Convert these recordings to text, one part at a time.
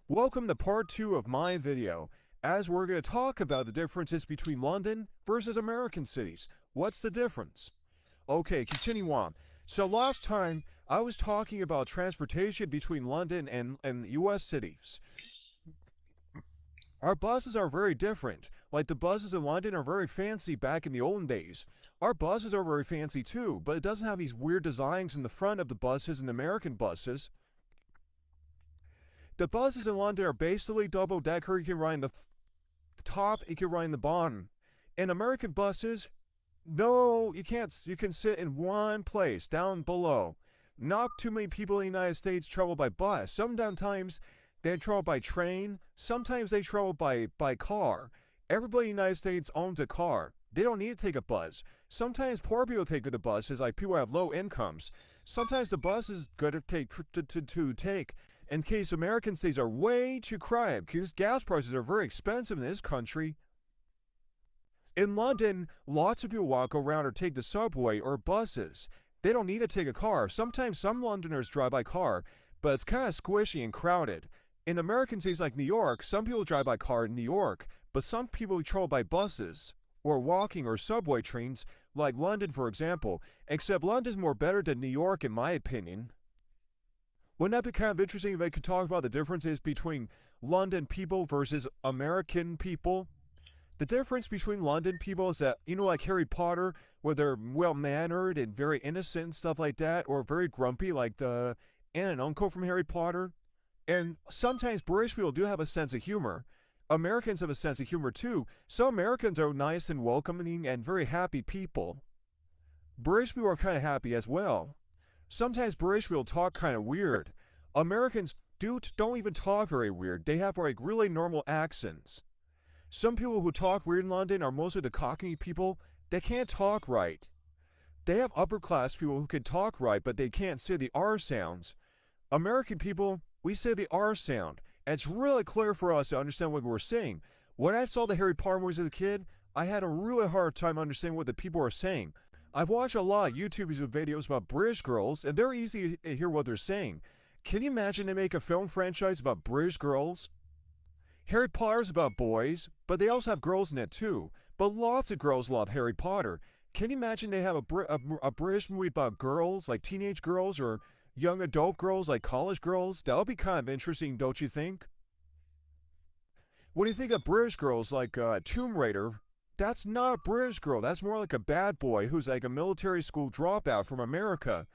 Welcome to part 2 of my video, as we're going to talk about the differences between London versus American cities. What's the difference? Okay, continue on. So last time, I was talking about transportation between London and US cities. Our buses are very different. Like the buses in London are very fancy back in the olden days. Our buses are very fancy too, but it doesn't have these weird designs in the front of the buses in American buses. The buses in London are basically double-decker. You can ride in the top, you can ride in the bottom. In American buses, no, you can't. You can sit in one place, down below. Not too many people in the United States travel by bus. Sometimes they travel by train. Sometimes they travel by car. Everybody in the United States owns a car. They don't need to take a bus. Sometimes poor people take the buses, like people who have low incomes. Sometimes the bus is good to take in case American cities are way too crowded because gas prices are very expensive in this country. In London, lots of people walk around or take the subway or buses. They don't need to take a car. Sometimes some Londoners drive by car, but it's kind of squishy and crowded. In American cities like New York, some people drive by car in New York, but some people travel by buses or walking or subway trains, like London, for example, except London's more better than New York in my opinion. Wouldn't that be kind of interesting if I could talk about the differences between London people versus American people? The difference between London people is that, like Harry Potter, where they're well-mannered and very innocent and stuff like that, or very grumpy like the aunt and uncle from Harry Potter. And sometimes British people do have a sense of humor. Americans have a sense of humor too. Some Americans are nice and welcoming and very happy people. British people are kind of happy as well. Sometimes British people talk kind of weird. Americans don't even talk very weird. They have like really normal accents. Some people who talk weird in London are mostly the Cockney people. They can't talk right. They have upper class people who can talk right, but they can't say the R sounds. American people, we say the R sound, and it's really clear for us to understand what we're saying. When I saw the Harry Potter movies as a kid, I had a really hard time understanding what the people are saying. I've watched a lot of YouTube videos about British girls, and they're easy to hear what they're saying. Can you imagine they make a film franchise about British girls? Harry Potter's about boys, but they also have girls in it too. But lots of girls love Harry Potter. Can you imagine they have a British movie about girls, like teenage girls, or young adult girls, like college girls? That would be kind of interesting, don't you think? When you think of British girls like Tomb Raider, that's not a British girl. That's more like a bad boy who's like a military school dropout from America.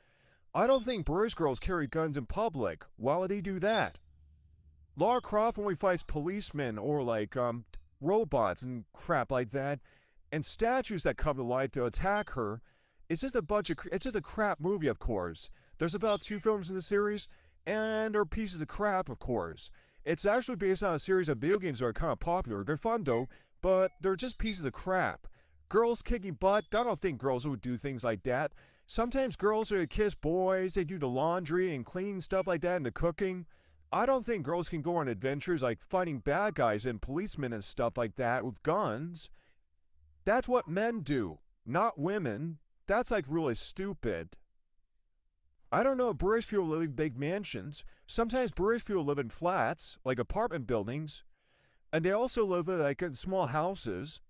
I don't think British girls carry guns in public. Why would they do that? Lara Croft only fights policemen or like robots and crap like that, and statues that come to life to attack her. It's just a crap movie, of course. There's about 2 films in the series, and they're pieces of crap, of course. It's actually based on a series of video games that are kind of popular. They're fun though, but they're just pieces of crap. Girls kicking butt, I don't think girls would do things like that. Sometimes girls are to kiss boys, they do the laundry and cleaning stuff like that and the cooking. I don't think girls can go on adventures like fighting bad guys and policemen and stuff like that with guns. That's what men do, not women. That's like really stupid. I don't know if British people live in big mansions. Sometimes British people live in flats, like apartment buildings. And they also live in small houses.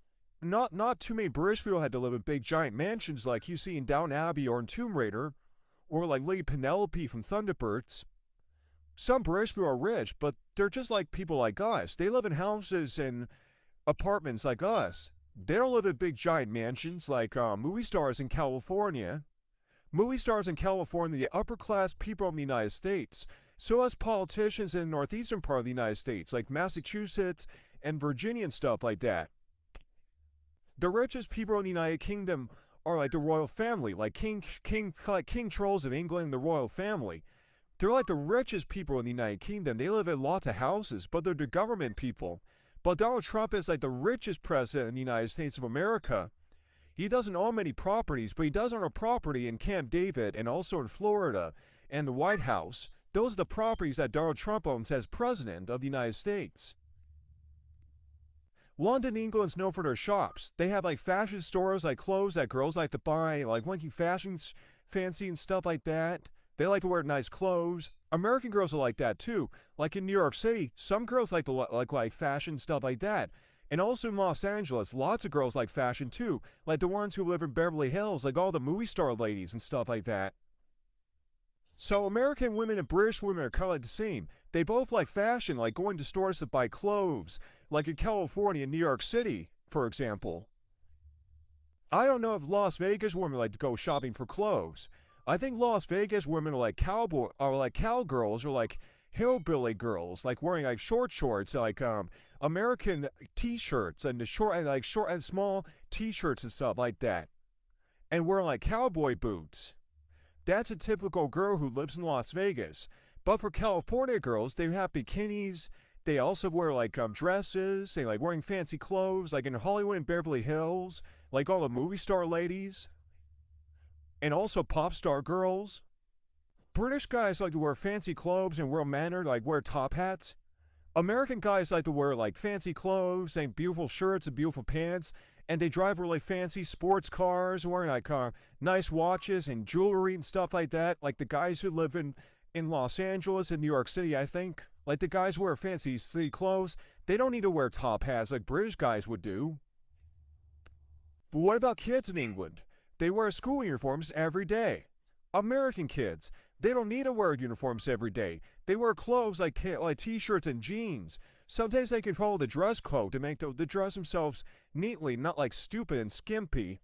Not too many British people had to live in big giant mansions like you see in Downton Abbey or in Tomb Raider, or like Lady Penelope from Thunderbirds. Some British people are rich, but they're just like people like us. They live in houses and apartments like us. They don't live in big giant mansions like movie stars in California. Movie stars in California, the upper class people in the United States. So as politicians in the northeastern part of the United States, like Massachusetts and Virginia and stuff like that. The richest people in the United Kingdom are like the royal family, like King Charles of England and the royal family. They're like the richest people in the United Kingdom. They live in lots of houses, but they're the government people. But Donald Trump is like the richest president in the United States of America. He doesn't own many properties, but he does own a property in Camp David and also in Florida and the White House. Those are the properties that Donald Trump owns as president of the United States. London, England's known for their shops. They have like fashion stores, like clothes that girls like to buy, like winky fashions, fancy and stuff like that. They like to wear nice clothes. American girls are like that too. Like in New York City, some girls like to like fashion, stuff like that. And also in Los Angeles, lots of girls like fashion too. Like the ones who live in Beverly Hills, like all the movie star ladies and stuff like that. So American women and British women are kind of like the same. They both like fashion, like going to stores to buy clothes, like in California and New York City, for example. I don't know if Las Vegas women like to go shopping for clothes. I think Las Vegas women are like cowgirls or like hillbilly girls, like wearing like short shorts, like American t-shirts and the short and small t-shirts and stuff like that, and wearing like cowboy boots. That's a typical girl who lives in Las Vegas. But for California girls, they have bikinis. They also wear like dresses. They like wearing fancy clothes, like in Hollywood and Beverly Hills, like all the movie star ladies, and also pop star girls. British guys like to wear fancy clothes and well mannered, like wear top hats. American guys like to wear like fancy clothes and beautiful shirts and beautiful pants, and they drive really fancy sports cars, wearing like nice watches and jewelry and stuff like that. Like the guys who live in Los Angeles and New York City, I think. Like the guys who wear fancy city clothes, they don't need to wear top hats like British guys would do. But what about kids in England? They wear school uniforms every day. American kids, they don't need to wear uniforms every day. They wear clothes like t-shirts and jeans. Sometimes they can follow the dress code to make the dress themselves neatly, not like stupid and skimpy.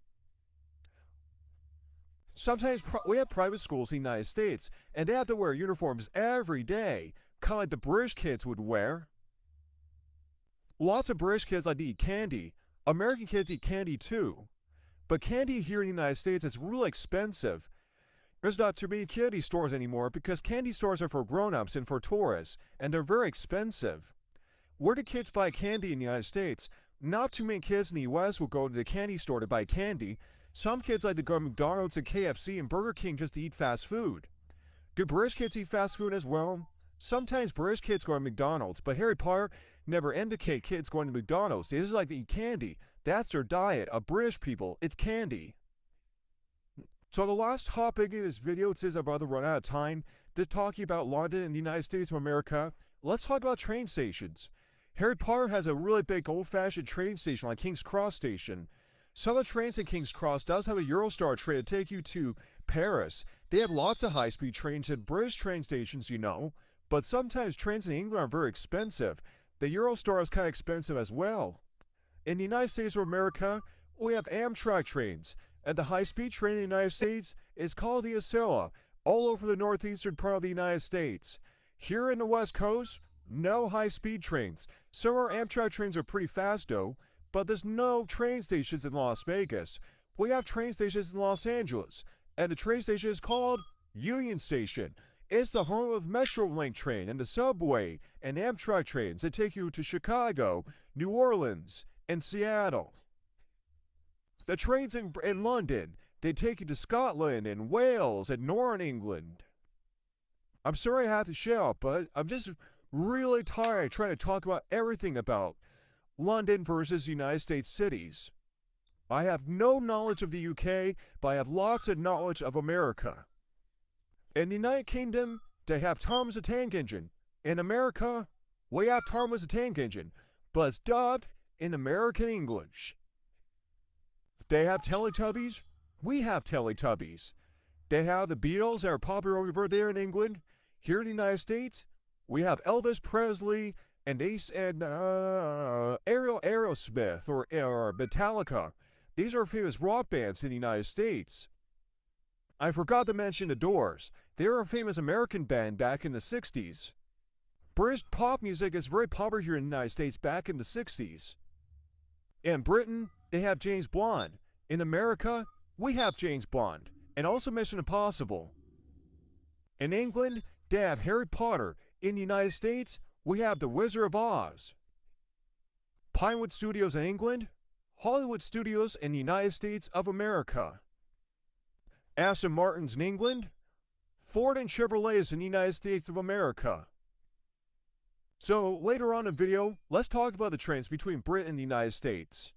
Sometimes we have private schools in the United States, and they have to wear uniforms every day, kind of like the British kids would wear. Lots of British kids like to eat candy. American kids eat candy too. But candy here in the United States is really expensive. There's not too many candy stores anymore because candy stores are for grown-ups and for tourists, and they're very expensive. Where do kids buy candy in the United States? Not too many kids in the US will go to the candy store to buy candy. Some kids like to go to McDonald's and KFC and Burger King just to eat fast food. Do British kids eat fast food as well? Sometimes British kids go to McDonald's, but Harry Potter never indicate kids going to McDonald's. They just like to eat candy. That's their diet of British people. It's candy. So the last topic in this video, since I'm about to run out of time, to talking about London and the United States of America, let's talk about train stations. Harry Potter has a really big old-fashioned train station like King's Cross Station. Some of the trains in King's Cross does have a Eurostar train to take you to Paris. They have lots of high-speed trains at British train stations, you know, but sometimes trains in England are very expensive. The Eurostar is kind of expensive as well. In the United States of America, we have Amtrak trains, and the high-speed train in the United States is called the Acela, all over the northeastern part of the United States. Here in the West Coast, no high-speed trains. Some of our Amtrak trains are pretty fast though, but there's no train stations in Las Vegas. We have train stations in Los Angeles, and the train station is called Union Station. It's the home of Metrolink train and the subway and Amtrak trains that take you to Chicago, New Orleans, and Seattle. The trains in London, they take you to Scotland and Wales and Northern England. I'm sorry I have to shout, but I'm just really tired trying to talk about everything about London versus United States cities. I have no knowledge of the UK, but I have lots of knowledge of America. In the United Kingdom, they have Thomas the Tank Engine. In America, we have Thomas the Tank Engine, but it's dubbed in American English. They have Teletubbies. We have Teletubbies. They have the Beatles that are popular over there in England. Here in the United States, we have Elvis Presley and Aerosmith or Metallica. These are famous rock bands in the United States. I forgot to mention the Doors. They were a famous American band back in the 60s. British pop music is very popular here in the United States back in the 60s. In Britain, they have James Bond. In America, we have James Bond, and also Mission Impossible. In England, they have Harry Potter. In the United States, we have The Wizard of Oz. Pinewood Studios in England, Hollywood Studios in the United States of America. Aston Martin's in England, Ford and Chevrolets in the United States of America. So later on in the video, let's talk about the trains between Britain and the United States.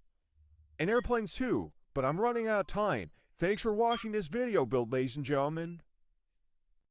And airplanes too, but I'm running out of time. Thanks for watching this video, ladies and gentlemen.